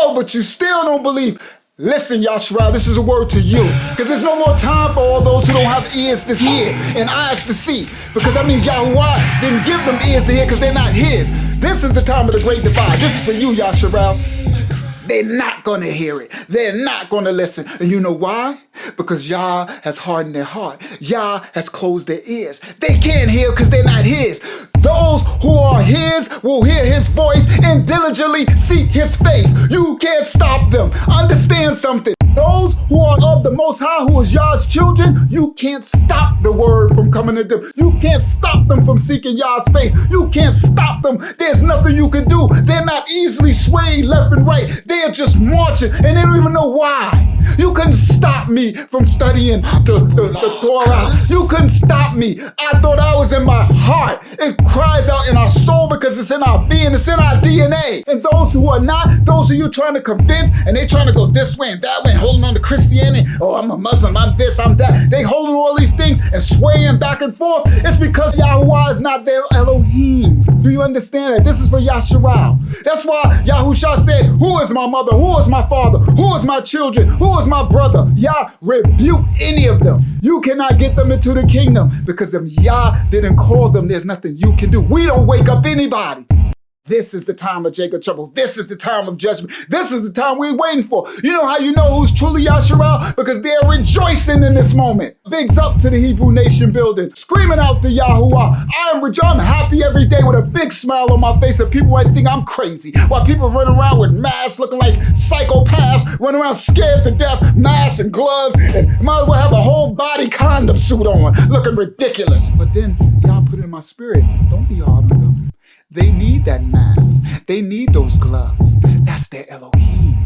know, but you still don't believe. Listen, Yashua, this is a word to you. Because there's no more time for all those who don't have ears to hear and eyes to see. Because that means Yahuwah didn't give them ears to hear because they're not his. This is the time of the great divide. This is for you, Yashua. They're not going to hear it. They're not going to listen. And you know why? Because Yah has hardened their heart. Yah has closed their ears. They can't hear because they're not his. Those who are his will hear his voice and diligently seek his face. You can't stop them. Understand something. Those who are of the Most High, who is Yah's children, you can't stop the word from coming to them. You can't stop them from seeking Yah's face. You can't stop them. There's nothing you can do. They're not easily swayed left and right. They're just marching and they don't even know why. You couldn't stop me from studying the Torah. You couldn't stop me. I thought I was in my heart. It cries out in our soul because it's in our being. It's in our DNA. And those who are not, those who you're trying to convince, and they're trying to go this way and that way, holding on to Christianity. Oh, I'm a Muslim. I'm this, I'm that. They holding all these things and swaying back and forth. It's because Yahuwah is not their Elohim. Do you understand that? This is for Yashua. That's why Yahusha said, who is my mother? Who is my father? Who is my children? Who is my brother? Yah rebuke any of them. You cannot get them into the kingdom because if Yah didn't call them, there's nothing you can do. We don't wake up anybody. This is the time of Jacob trouble. This is the time of judgment. This is the time we're waiting for. You know how you know who's truly Yashua? Because they're rejoicing in this moment. Bigs up to the Hebrew Nation building, screaming out to Yahuwah. I'm happy every day with a big smile on my face, and people might think I'm crazy. While people run around with masks looking like psychopaths, run around scared to death, masks and gloves, and might as well have a whole body condom suit on, looking ridiculous. But then y'all put it in my spirit, don't be hard on them. They need that mask. They need those gloves. That's their Elohim.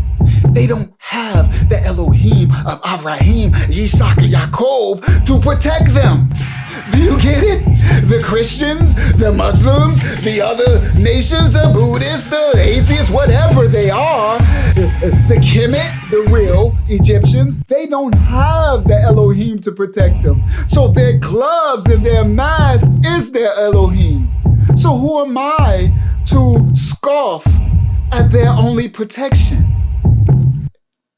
They don't have the Elohim of Avraham, Yitzhak, and Yaakov to protect them. Do you get it? The Christians, the Muslims, the other nations, the Buddhists, the atheists, whatever they are, the Kemet, the real Egyptians, they don't have the Elohim to protect them. So their gloves and their mask is their Elohim. So who am I to scoff at their only protection?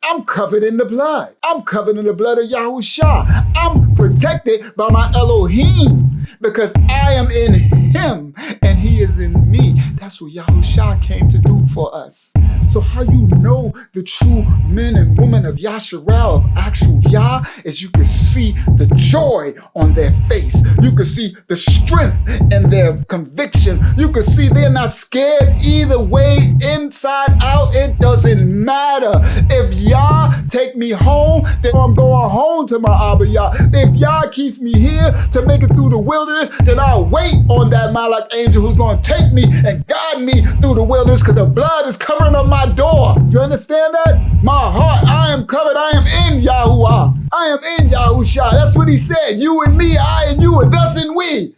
I'm covered in the blood. I'm covered in the blood of Yahusha. I'm protected by my Elohim because I am in him and he is in me. That's what Yahusha came to do for us. So how you know the true men and women of Yasharel, of actual Yah, is you can see the joy on their face. You can see the strength in their conviction. You can see they're not scared either way, inside out. It doesn't matter. If Yah take me home, then I'm going home to my Abba Yah. If Yah keeps me here to make it through the wilderness, then I'll wait on that Malach angel who's going to take me and guide me through the wilderness because the blood is covering up my door. You understand that? My heart, I am covered. I am in Yahuwah. I am in Yahusha. That's what he said. You and me, I and you, and thus and we.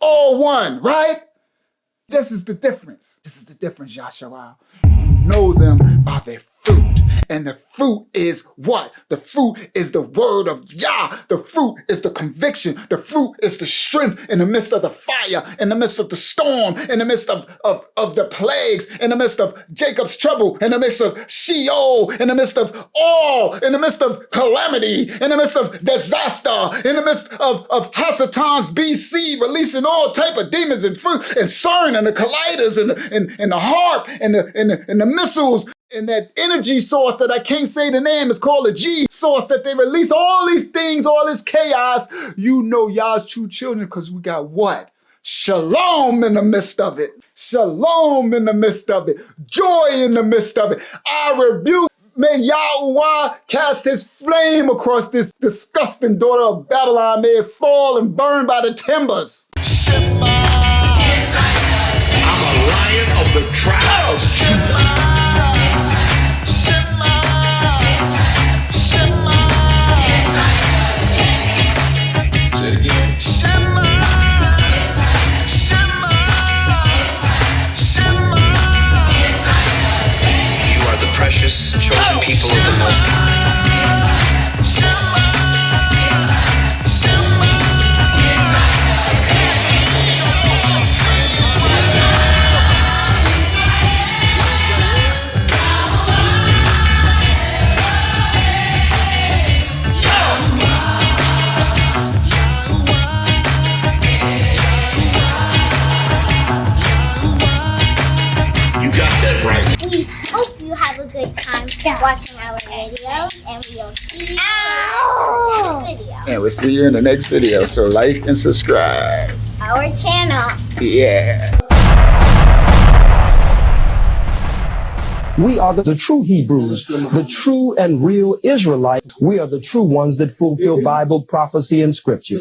All one, right? This is the difference. This is the difference, Yahshua. You know them by their fruit. And the fruit is what? The fruit is the word of Yah. The fruit is the conviction. The fruit is the strength in the midst of the fire, in the midst of the storm, in the midst of the plagues, in the midst of Jacob's trouble, in the midst of Sheol, in the midst of all, in the midst of calamity, in the midst of disaster, in the midst of Hasatan's BC, releasing all type of demons and fruit and CERN and the colliders and the harp and the missiles. And that energy source that I can't say the name is called a G source that they release all these things, all this chaos. You know Yah's true children because we got what? Shalom in the midst of it. Shalom in the midst of it. Joy in the midst of it. I rebuke. May Yahuwah cast his flame across this disgusting daughter of Babylon. May it fall and burn by the timbers. Shema. I'm a lion of the tribe of Judah. Precious, chosen people of the Most High. we hope you have a good time watching our videos, and we'll see you in the next video. And we'll see you in the next video. So like and subscribe. Our channel. Yeah. We are the true Hebrews, the true and real Israelites. We are the true ones that fulfill Bible prophecy and scripture.